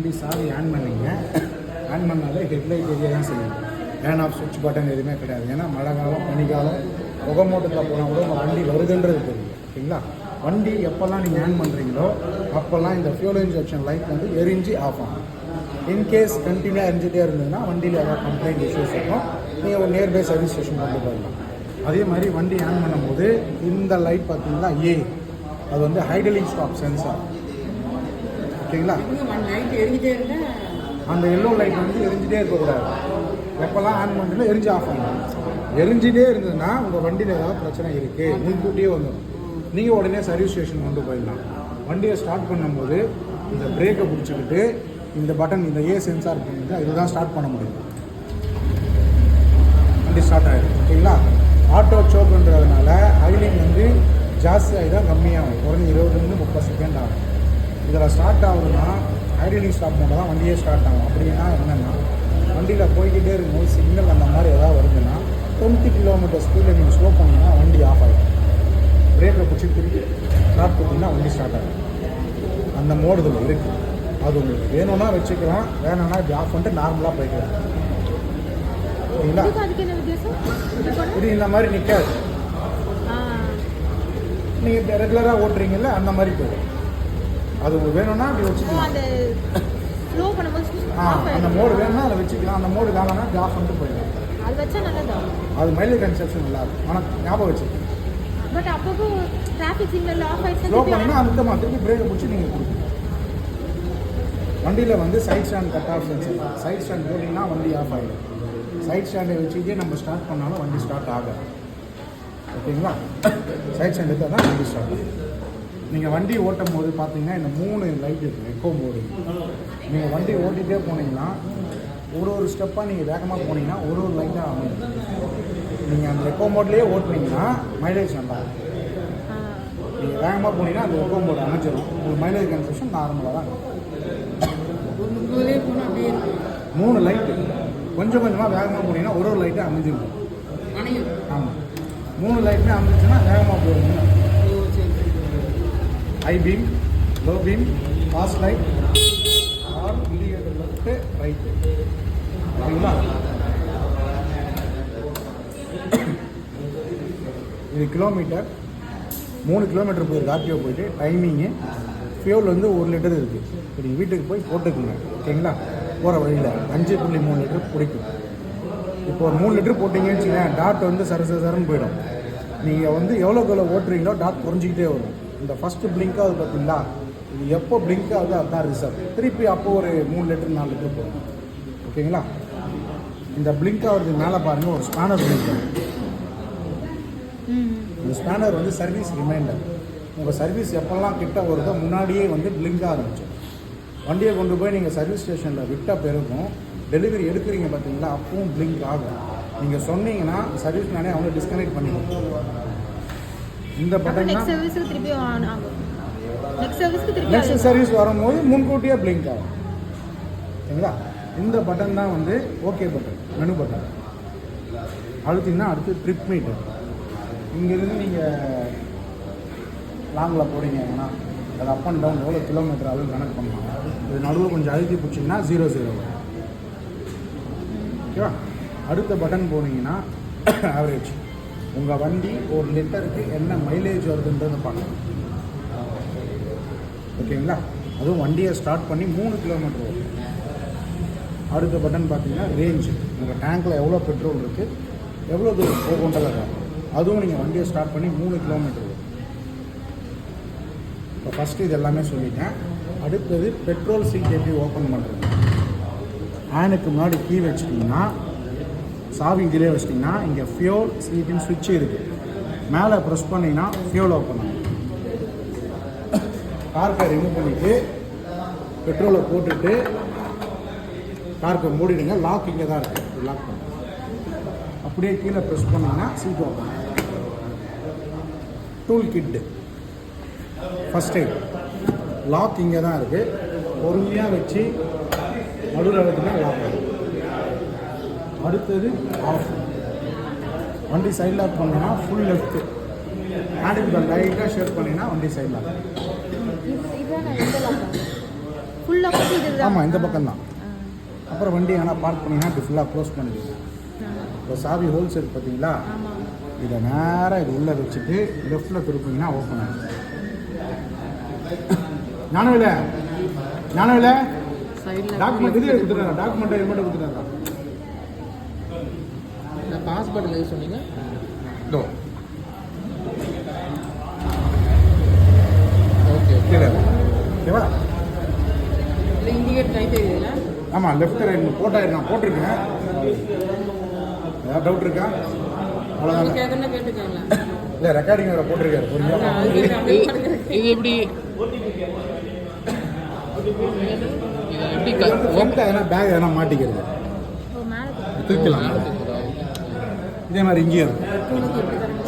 வண்டி சாவி ஆன் பண்ணிங்க. ஆன் பண்ணாலே ஹெட்லைட் ஏரியா தான் செய்யும். ஆன் ஆஃப் சுவிட்ச் பட்டன் எதுவுமே கிடையாது. ஏன்னா மழை காலம் பனிக்காலம் புகை மூட்டத்தில் போனால் கூட உங்கள் வண்டி வருதுன்றது தெரியும். ஓகேங்களா? வண்டி எப்போல்லாம் நீங்கள் ஆன் பண்ணுறீங்களோ அப்போல்லாம் இந்த ஃபியூல் இன்ஜெக்ஷன் லைட் வந்து எரிஞ்சு ஆஃப் ஆகும். இன்கேஸ் கண்டினியூவாக எரிஞ்சிட்டே இருந்ததுன்னா வண்டியில் ஏதாவது கம்ப்ளைண்ட் இஷ்யூஸ் இருக்கும், நீங்கள் ஒரு நியர்பை சர்வீஸ் ஸ்டேஷன் கொண்டு போயிடலாம். அதே மாதிரி வண்டி ஆன் பண்ணும்போது இந்த லைட் பார்த்தீங்கன்னா அது வந்து ஹைட்ரலிக் ஸ்டாப் சென்சார். ஓகேங்களா? அந்த எல்லோ லைட் வந்து எரிஞ்சிட்டே இருக்கக்கூடாது. எப்போல்லாம் ஆன் பண்ணுறதுல எரிஞ்சு ஆஃப் ஆகும். எரிஞ்சிட்டே இருந்ததுன்னா உங்கள் வண்டியில் ஏதாவது பிரச்சனை இருக்குது, முன்கூட்டியே வந்துடும். நீங்கள் உடனே சர்வீஸ் ஸ்டேஷன் கொண்டு போயிடலாம். வண்டியை ஸ்டார்ட் பண்ணும்போது இந்த பிரேக்கை பிடிச்சிக்கிட்டு இந்த பட்டன், இந்த சென்சார் பண்ணிட்டு இதுதான் ஸ்டார்ட் பண்ண முடியும். வண்டி ஸ்டார்ட் ஆகிடும். ஓகேங்களா? ஆட்டோ சோக்குன்றதுனால ஐலிங் வந்து ஜாஸ்தி ஆகிதான் கம்மியாகும். குறைஞ்சி 20-30 செகண்ட் ஆகும். இதில் ஸ்டார்ட் ஆகுதுன்னா ஐடிலிங் ஸ்டாப் பண்ணால் தான் வண்டியே ஸ்டார்ட் ஆகும். அப்படின்னா என்னென்னா, வண்டியில் போய்கிட்டே இருக்கும்போது சிக்னல் அந்த மாதிரி ஏதாவது வருதுன்னா 20 கிலோமீட்டர் ஸ்பீடில் நீங்கள் ஸ்லோ பண்ணிங்கன்னா வண்டி ஆஃப் ஆகிடும். பிரேக்கை பிடிச்சி திருப்பி ஸ்டார்ட் பண்ணிங்கன்னா வண்டி ஸ்டார்ட் ஆகும். அந்த மோடு இதில் இருக்குது. அது உங்களுக்கு வேணும்னா வச்சுக்கலாம், வேணும்னா இப்படி ஆஃப் பண்ணிட்டு நார்மலாக போய்க்கலாம். சரிங்களா? இது இந்த மாதிரி நிற்காது. நீங்கள் ரெகுலராக ஓட்டுறீங்கல்ல, அந்த மாதிரி போயிடும். அது உங்களுக்கு வேணும்னா அப்படி வச்சுக்கலாம். அந்த மோடு வேணும்னா அதை வச்சுக்கலாம். அந்த மோடு வேணும்னா அப்படி ஆஃப் பண்ணிட்டு போயிடலாம். அது மைலேஜ் கன்செப்ஷன் நல்லா இருக்கும். ஆனால் ஞாபகம் வச்சுக்கணும். ஸ்லோ பண்ணினா அழுத்தமாக திருப்பி பிரேக்கை பிடிச்சி நீங்கள் கொடுக்கணும். வண்டியில் வந்து side stand cut off sensor. Side stand போட்டிங்கன்னா வண்டி ஆஃப் ஆகிடும். சைட் ஸ்டாண்டை வச்சுக்கிட்டே நம்ம ஸ்டார்ட் பண்ணாலும் வண்டி ஸ்டார்ட் ஆகாது. ஓகேங்களா? சைட் ஸ்டாண்ட் எடுத்தால் தான் வண்டி ஸ்டார்ட் ஆகும். நீங்கள் வண்டி ஓட்டும் போது பார்த்தீங்கன்னா இந்த 3 லைட் இருக்குது. Echo mode. நீங்கள் வண்டி ஓட்டிகிட்டே போனீங்கன்னா ஒரு ஸ்டெப்பாக நீங்கள் வேகமாக போனீங்கன்னா ஒரு லைட்டாக அமையும். நீங்கள் அந்த எக்கோ மோட்லேயே ஓட்டுனீங்கன்னா மைலேஜ் நல்லா இருக்கும். நீங்கள் வேகமாக போனீங்கன்னா அந்த எக்கோ மோட் அமைச்சிடும். உங்களுக்கு மைலேஜ் கன்செப்ஷன் நார்மலாக தான் இருக்கும். 3 லைட்டு கொஞ்சம் கொஞ்சமாக வேகமாக போனீங்கன்னா ஒரு லைட்டாக அமைஞ்சிடும். ஆமாம், 3 லைட்டுமே அமைஞ்சிச்சுன்னா வேகமாக போடுங்க. High beam, low beam, fast light, or indicator left right. ஓகேங்களா? இது கிலோமீட்டர் 3 கிலோமீட்டர் போயிருக்கு. ஆர்டிஓ போயிட்டு டைமிங்கு ஃபியூல் வந்து 1 லிட்டர் இருக்குது. இப்போ நீங்கள் வீட்டுக்கு போய் போட்டுக்குங்க. ஓகேங்களா? போகிற வழியில் 5.3 லிட்டர் பிடிக்கும். இப்போ ஒரு 3 லிட்டர் போட்டிங்கன்னு வச்சுக்கோங்க, டாட் வந்து சரன்னு போயிடும். நீங்கள் வந்து எவ்வளோ ஓட்டுறீங்களோ டாட் குறைஞ்சிக்கிட்டே வரும். இந்த ஃபஸ்ட்டு பிளிங்க் ஆகுது பார்த்தீங்களா, இது எப்போ பிளிங்க் ஆகுது அதுதான் ரிசர்வ். திருப்பி அப்போது ஒரு 3 லிட்டர் 4 லிட்டர் போகும். ஓகேங்களா? இந்த பிளிங்க் ஆகிறதுக்கு மேலே பாருங்கள் ஒரு ஸ்பேனர் பிளிங்க் ஆகும். இந்த ஸ்பேனர் வந்து சர்வீஸ் ரிமைண்டர். உங்கள் சர்வீஸ் எப்போல்லாம் கிட்ட வருதோ முன்னாடியே வந்து பிளிங்க் ஆரம்பிச்சிடும். வண்டியை கொண்டு போய் நீங்கள் சர்வீஸ் ஸ்டேஷனில் விட்ட பிறகும் டெலிவரி எடுக்கிறீங்க பார்த்தீங்களா, அப்பவும் பிளிங்க் ஆகும். நீங்கள் சொன்னீங்கன்னா சர்வீஸ் மேனே அவங்க டிஸ்கனெக்ட் பண்ணிடுவோம். இந்த பட்டன் நெக்ஸ்ட் சர்வீஸ் வரும்போது முன்கூட்டியே பிளிங்க் ஆகும். சரிங்களா? இந்த பட்டன் தான் வந்து ஓகே பட்டன், மெனு பட்டன். அழுத்திங்கன்னா அடுத்து ட்ரிப் மீட்டர். இங்கேருந்து நீங்கள் லாங்கில் போகிறீங்கன்னா அது அப் அண்ட் டவுன் எவ்வளோ கிலோமீட்டர் ஆகுதுன்னு கணக்கு பண்ணலாம். இது நடுவில் கொஞ்சம் அழுத்தி பிடிச்சிங்கன்னா 0 வரும். ஓகேவா? அடுத்த பட்டன் போனீங்கன்னா ஆவரேஜ். உங்கள் வண்டி 1 லிட்டருக்கு என்ன மைலேஜ் வருதுன்றதை பார்க்கலாம். ஓகேங்களா? அதுவும் வண்டியை ஸ்டார்ட் பண்ணி 3 கிலோமீட்டர் வரும். அடுத்த பட்டன் பார்த்தீங்கன்னா ரேஞ்சு. உங்கள் டேங்க்கில் எவ்வளோ பெட்ரோல் இருக்குது, எவ்வளோ தூரம் போகுன்றதை அதுவும் நீங்கள் வண்டியை ஸ்டார்ட் பண்ணி 3 கிலோமீட்டர் வரும். இப்போ ஃபஸ்ட்டு இது எல்லாமே சொல்லிட்டேன். அடுத்தது பெட்ரோல் சீட் எப்படி ஓப்பன் பண்ணுறது. ஆனுக்கு முன்னாடி கீ வச்சிட்டிங்கன்னா, சாவி இதிலே வச்சிட்டிங்கன்னா இங்கே ஃபியூல் சீட்டின் சுவிட்சு இருக்குது. மேலே ப்ரெஸ் பண்ணிங்கன்னா ஃபியூல் ஓப்பன் ஆகும். கார்க்கை ரிமூவ் பண்ணிவிட்டு பெட்ரோலை போட்டுட்டு கார்க்கை மூடிடுங்க. லாக் இங்கே தான் இருக்குது. லாக் பண்ணி அப்படியே கீழே ப்ரெஸ் பண்ணிங்கன்னா சீட் ஓப்பன். டூல் கிட்டு ஃபஸ்ட் எய்ட். லாக் இங்கே தான் இருக்குது. பொறுமையாக வச்சு நடுவில் எடுத்துனா லாக் ஆகும். அடுத்தது ஆஃப். வண்டி சைட் லாக் பண்ணினா ஃபுல் லெஃப்ட்டு. ஹேண்டில் பேர் லைட்டாக ஷேர் பண்ணினா வண்டி சைட் லாக். ஃபுல்லாக இதுதான். ஆமாம், இந்த பக்கம் தான். அப்புறம் வண்டி ஆனால் பார்க் பண்ணிங்கன்னா இப்படி ஃபுல்லாக க்ளோஸ் பண்ணிடுங்க. இப்போ சாவி ஹோல்ஸ் இருக்கு பார்த்தீங்களா, இதை நேராக இது உள்ளே வச்சுட்டு லெஃப்டில் திருப்பிங்கன்னா ஓப்பன் ஆகும். ஞானவில்லை டாக்குமெண்ட் இது கொடுத்துட்டாரா? டாக்குமெண்ட் ஹெல்மெண்ட் கொடுத்துட்டாரா? பாஸ்போர்ட் இல்லை சொன்னீங்க. இதோ ஓகே ஓகேவா? இண்டிகேட் ரைட் தெரியல. ஆமாம், லெஃப்ட் ரைட் நான் போட்டிருக்கேன். ஏதாவது டவுட் இருக்கா? அவ்வளோதான். கேட்டுக்கோங்களா? இல்லை, ரெக்கார்டிங் வேறு போட்டிருக்காரு. இது எப்படி எதனா பேக் எதனா மாட்டிக்கிறது தூக்கலாம். இதே மாதிரி இங்கேயும் இருக்கும்.